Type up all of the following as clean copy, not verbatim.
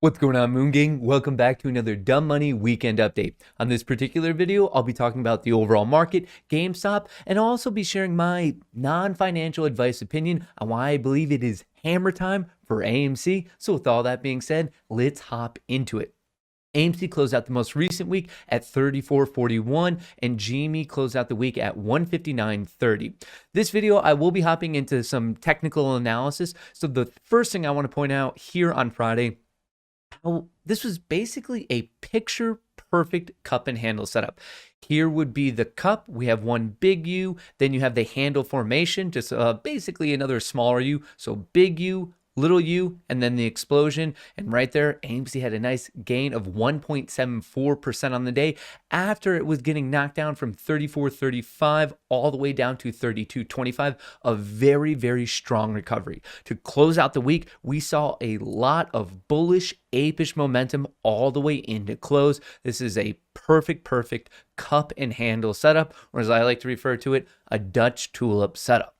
What's going on, Moon Gang? Welcome back to another Dumb Money Weekend Update. On this particular video, I'll be talking about the overall market, GameStop, and I'll also be sharing my non-financial advice opinion on why I believe it is hammer time for AMC. So with all that being said, let's hop into it. AMC closed out the most recent week at 34.41 and GME closed out the week at 159.30. This video, I will be hopping into some technical analysis. So the first thing I want to point out here on Friday, this was basically a picture perfect cup and handle setup. Here would be the cup. We have one big U, then you have the handle formation, just basically another smaller U. So big U, little U, and then the explosion. And right there, AMC had a nice gain of 1.74% on the day after it was getting knocked down from 34.35 all the way down to 32.25. A very, very strong recovery. To close out the week, we saw a lot of bullish, apish momentum all the way into close. This is a perfect cup and handle setup, or as I like to refer to it, a Dutch tulip setup.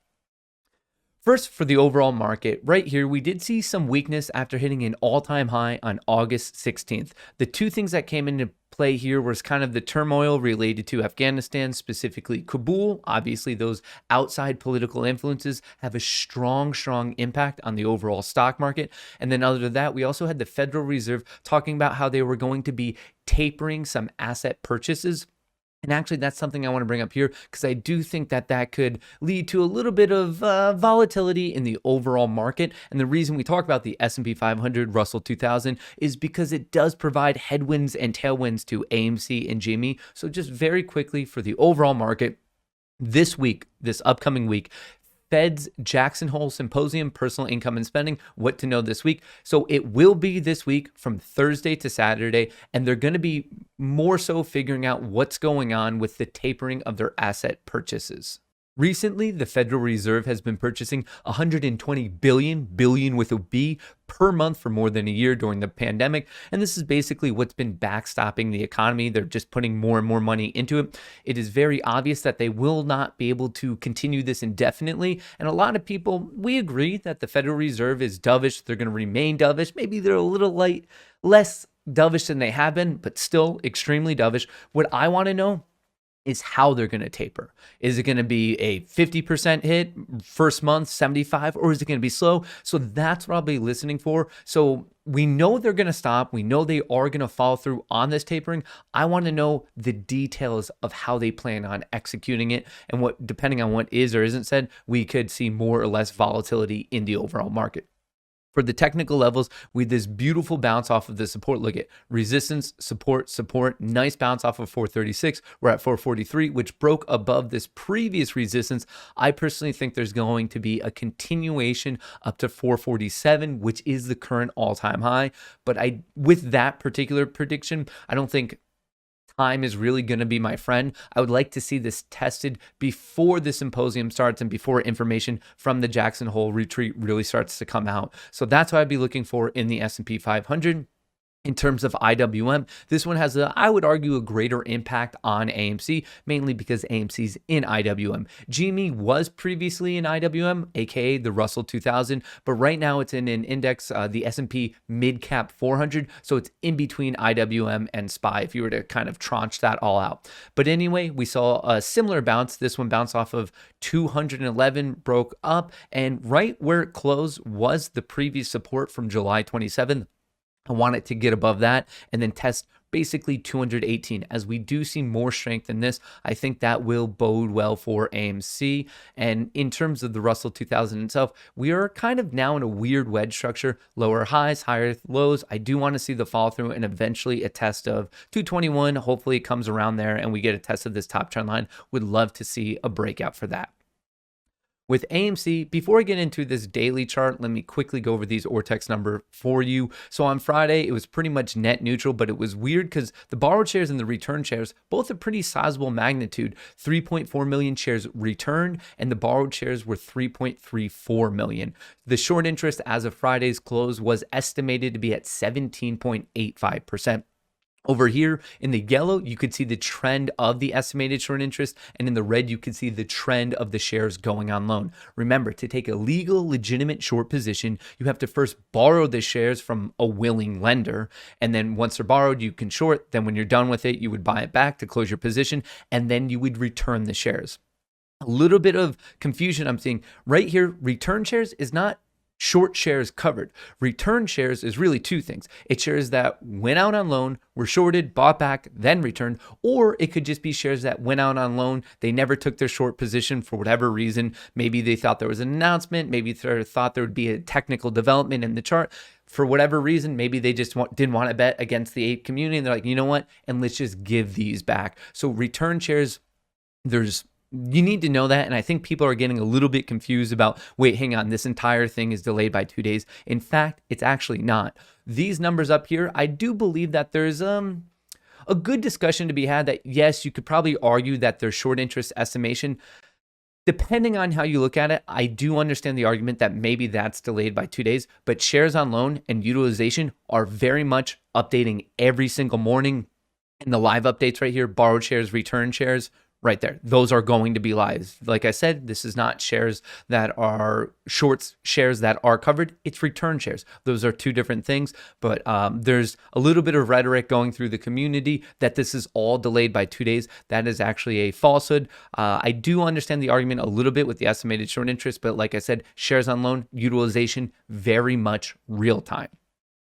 First, for the overall market, right here, we did see some weakness after hitting an all-time high on August 16th. The two things that came into play here was kind of the turmoil related to Afghanistan, specifically Kabul. Obviously, those outside political influences have a strong impact on the overall stock market. And then other than that, we also had the Federal Reserve talking about how they were going to be tapering some asset purchases. And actually, that's something I want to bring up here because I do think that that could lead to a little bit of volatility in the overall market. And the reason we talk about the S&P 500, Russell 2000, is because it does provide headwinds and tailwinds to AMC and GME. So just very quickly for the overall market, this week, this upcoming week, Fed's Jackson Hole Symposium, Personal Income and Spending, what to know this week. So it will be this week from Thursday to Saturday, and they're going to be more so figuring out what's going on with the tapering of their asset purchases. Recently, the Federal Reserve has been purchasing $120 billion with a B, per month for more than a year during the pandemic. And this is basically what's been backstopping the economy. They're just putting more and more money into it. It is very obvious that they will not be able to continue this indefinitely. And a lot of people, we agree that the Federal Reserve is dovish. They're going to remain dovish. Maybe they're a little less dovish than they have been, but still extremely dovish. What I want to know is how they're going to taper. Is it going to be a 50% hit first month, 75, or is it going to be slow? So that's what I'll be listening for. So we know they're going to stop. We know they are going to follow through on this tapering. I want to know the details of how they plan on executing it, and what, depending on what is or isn't said, we could see more or less volatility in the overall market. For the technical levels, we had this beautiful bounce off of the support. Look at resistance, support, nice bounce off of 436. We're at 443, which broke above this previous resistance. I personally think there's going to be a continuation up to 447, which is the current all-time high. But with that particular prediction, I don't think time is really going to be my friend. I would like to see this tested before the symposium starts and before information from the Jackson Hole retreat really starts to come out. So that's what I'd be looking for in the S&P 500. In terms of IWM, this one has, I would argue, a greater impact on AMC, mainly because AMC's in IWM. GME was previously in IWM, aka the Russell 2000, but right now it's in an index, the S&P Mid Cap 400, so it's in between IWM and SPY if you were to kind of tranche that all out. But anyway, we saw a similar bounce. This one bounced off of 211, broke up, and right where it closed was the previous support from July 27th. I want it to get above that and then test basically 218. As we do see more strength in this, I think that will bode well for AMC. And in terms of the Russell 2000 itself, we are kind of now in a weird wedge structure, lower highs, higher lows. I do want to see the follow through and eventually a test of 221. Hopefully it comes around there and we get a test of this top trend line. Would love to see a breakout for that. With AMC, before I get into this daily chart, let me quickly go over these Ortex number for you. So on Friday, it was pretty much net neutral, but it was weird because the borrowed shares and the return shares, both a pretty sizable magnitude. 3.4 million shares returned, and the borrowed shares were 3.34 million. The short interest as of Friday's close was estimated to be at 17.85%. Over here in the yellow, you could see the trend of the estimated short interest, and in the red, you could see the trend of the shares going on loan. Remember, to take a legal, legitimate short position, you have to first borrow the shares from a willing lender, and then once they're borrowed, you can short. Then when you're done with it, you would buy it back to close your position, and then you would return the shares. A little bit of confusion I'm seeing right here. Return shares is not short shares covered. Return shares is really two things. It's shares that went out on loan, were shorted, bought back, then returned, or it could just be shares that went out on loan. They never took their short position for whatever reason. Maybe they thought there was an announcement. Maybe they thought there would be a technical development in the chart. For whatever reason, maybe they just didn't want to bet against the ape community. And they're like, you know what? And let's just give these back. So return shares, you need to know that. And I think people are getting a little bit confused about, wait, hang on, this entire thing is delayed by 2 days. In fact, it's actually not. These numbers up here, I do believe that there's a good discussion to be had that, yes, you could probably argue that there's short interest estimation. Depending on how you look at it, I do understand the argument that maybe that's delayed by 2 days, but shares on loan and utilization are very much updating every single morning. And the live updates right here, borrowed shares, return shares, right there. Those are going to be live. Like I said, this is not shares that are shorts, shares that are covered. It's return shares. Those are two different things. But there's a little bit of rhetoric going through the community that this is all delayed by 2 days. That is actually a falsehood. I do understand the argument a little bit with the estimated short interest, but like I said, shares on loan, utilization, very much real time.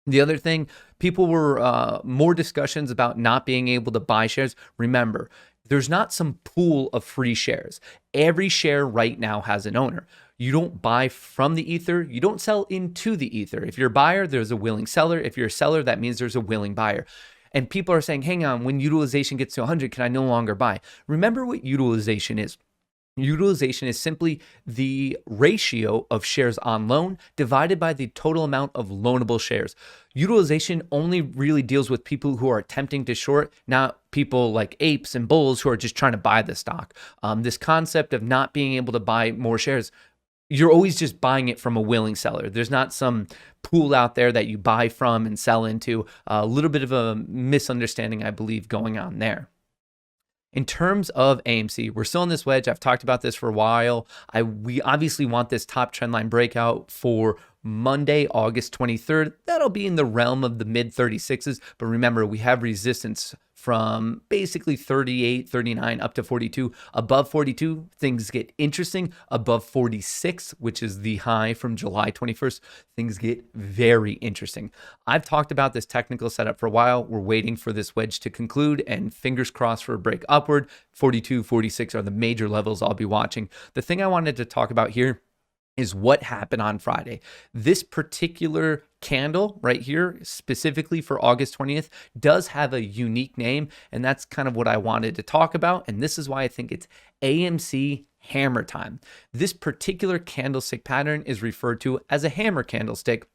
The other thing, people were more discussions about not being able to buy shares. Remember, there's not some pool of free shares. Every share right now has an owner. You don't buy from the ether. You don't sell into the ether. If you're a buyer, there's a willing seller. If you're a seller, that means there's a willing buyer. And people are saying, hang on, when utilization gets to 100, can I no longer buy? Remember what utilization is. Utilization is simply the ratio of shares on loan divided by the total amount of loanable shares. Utilization only really deals with people who are attempting to short, not people like apes and bulls who are just trying to buy the stock. This concept of not being able to buy more shares, you're always just buying it from a willing seller. There's not some pool out there that you buy from and sell into. A little bit of a misunderstanding, I believe, going on there. In terms of AMC, we're still in this wedge. I've talked about this for a while. We obviously want this top trend line breakout for Monday, August 23rd. That'll be in the realm of the mid 36s. But remember, we have resistance from basically 38, 39 up to 42. Above 42, things get interesting. Above 46, which is the high from July 21st, things get very interesting. I've talked about this technical setup for a while. We're waiting for this wedge to conclude and fingers crossed for a break upward. 42, 46 are the major levels I'll be watching. The thing I wanted to talk about here is what happened on Friday. This particular candle right here, specifically for August 20th, does have a unique name, and that's kind of what I wanted to talk about, and this is why I think it's AMC hammer time. This particular candlestick pattern is referred to as a hammer candlestick.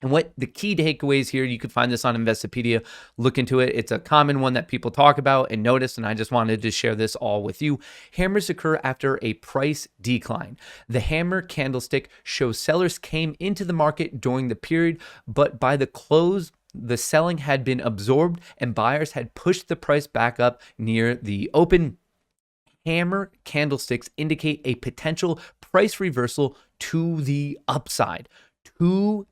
And what the key takeaways here, you can find this on Investopedia. Look into it. It's a common one that people talk about and notice, and I just wanted to share this all with you. Hammers occur after a price decline. The hammer candlestick shows sellers came into the market during the period, but by the close, the selling had been absorbed and buyers had pushed the price back up near the open. Hammer candlesticks indicate a potential price reversal to the upside. So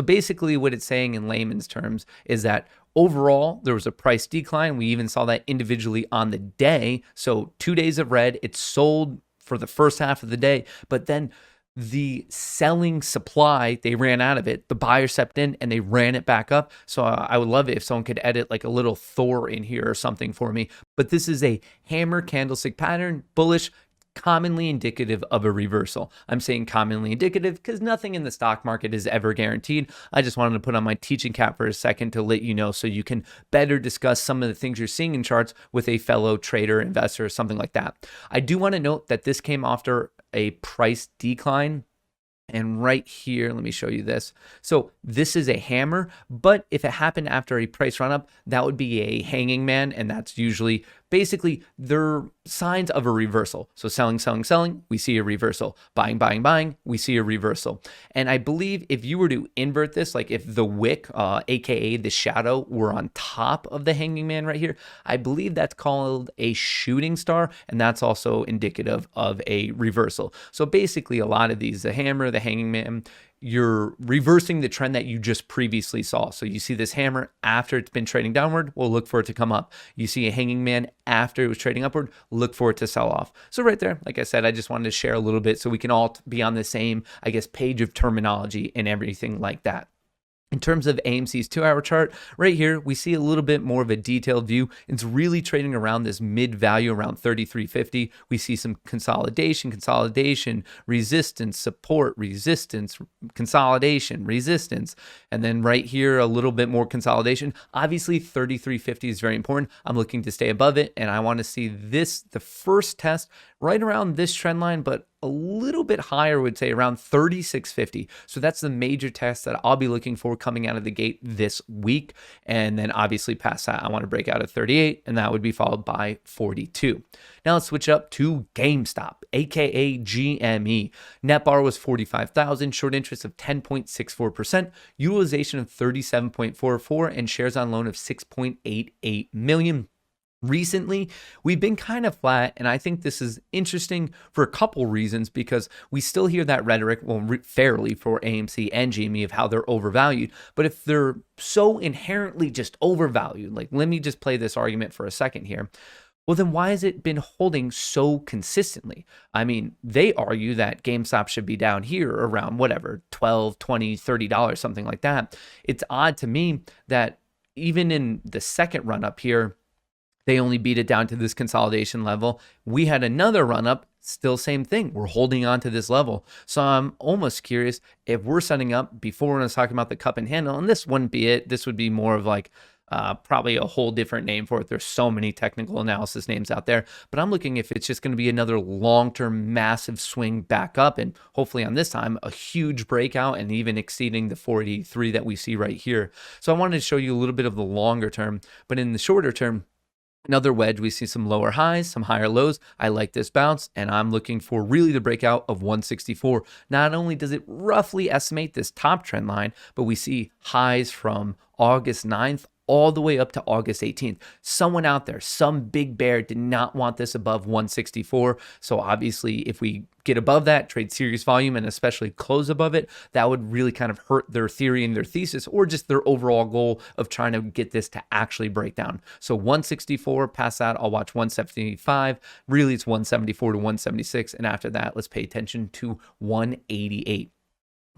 basically what it's saying in layman's terms is that overall there was a price decline. We even saw that individually on the day. So 2 days of red, it sold for the first half of the day, but then the selling supply, they ran out of it. The buyer stepped in and they ran it back up. So I would love it if someone could edit like a little Thor in here or something for me. But this is a hammer candlestick pattern, bullish, commonly indicative of a reversal. I'm saying commonly indicative because nothing in the stock market is ever guaranteed. I just wanted to put on my teaching cap for a second to let you know so you can better discuss some of the things you're seeing in charts with a fellow trader, investor, or something like that. I do want to note that this came after a price decline. And right here, let me show you this. So this is a hammer, but if it happened after a price run up, that would be a hanging man, and that's usually basically they're signs of a reversal. So selling, selling, selling, we see a reversal. Buying, buying, buying, we see a reversal. And I believe if you were to invert this, like if the wick, aka the shadow, were on top of the hanging man right here, I believe that's called a shooting star, and that's also indicative of a reversal. So basically a lot of these, the hammer, the hanging man, you're reversing the trend that you just previously saw. So you see this hammer after it's been trading downward, we'll look for it to come up. You see a hanging man after it was trading upward, look for it to sell off. So right there, like I said, I just wanted to share a little bit so we can all be on the same, I guess, page of terminology and everything like that. In terms of AMC's 2-hour chart, right here, we see a little bit more of a detailed view. It's really trading around this mid value around 33.50. We see some consolidation, resistance, support, resistance, consolidation, resistance. And then right here, a little bit more consolidation. Obviously, 33.50 is very important. I'm looking to stay above it, and I want to see this, the first test, right around this trend line, but a little bit higher, would say around 36.50. So that's the major test that I'll be looking for coming out of the gate this week. And then obviously past that, I want to break out at 38, and that would be followed by 42. Now let's switch up to GameStop, aka GME. Net bar was 45,000, short interest of 10.64%, utilization of 37.44, and shares on loan of 6.88 million. Recently, we've been kind of flat, and I think this is interesting for a couple reasons, because we still hear that rhetoric, well, fairly for AMC and GME, of how they're overvalued. But if they're so inherently just overvalued, like, let me just play this argument for a second here. Well, then why has it been holding so consistently? I mean, they argue that GameStop should be down here around whatever, $12, $20, $30, something like that. It's odd to me that even in the second run up here, they only beat it down to this consolidation level. We had another run up, still same thing. We're holding on to this level. So I'm almost curious if we're setting up, before when I was talking about the cup and handle, and this wouldn't be it. This would be more of like probably a whole different name for it. There's so many technical analysis names out there, but I'm looking if it's just going to be another long-term massive swing back up, and hopefully on this time, a huge breakout and even exceeding the 483 that we see right here. So I wanted to show you a little bit of the longer term, but in the shorter term, another wedge, we see some lower highs, some higher lows. I like this bounce, and I'm looking for really the breakout of 164. Not only does it roughly estimate this top trend line, but we see highs from August 9th all the way up to August 18th. Someone out there, some big bear, did not want this above 164. So obviously, if we get above that, trade serious volume, and especially close above it, that would really kind of hurt their theory and their thesis, or just their overall goal of trying to get this to actually break down. So 164, past that, I'll watch 175. Really, it's 174 to 176. And after that, let's pay attention to 188.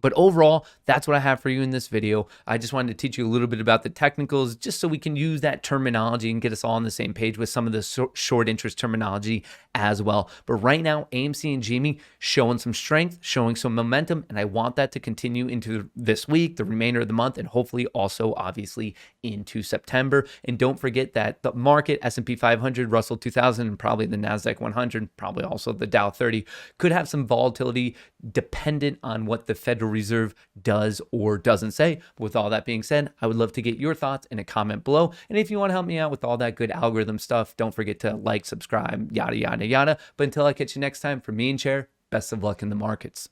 But overall, that's what I have for you in this video. I just wanted to teach you a little bit about the technicals, just so we can use that terminology and get us all on the same page with some of the short interest terminology as well. But right now, AMC and GME showing some strength, showing some momentum, and I want that to continue into this week, the remainder of the month, and hopefully also obviously into September. And don't forget that the market, S&P 500, Russell 2000, and probably the NASDAQ 100, probably also the Dow 30, could have some volatility dependent on what the Federal Reserve does or doesn't say. But with all that being said, I would love to get your thoughts in a comment below. And if you want to help me out with all that good algorithm stuff, don't forget to like, subscribe, yada, yada, yada. But until I catch you next time, from me and Chair, best of luck in the markets.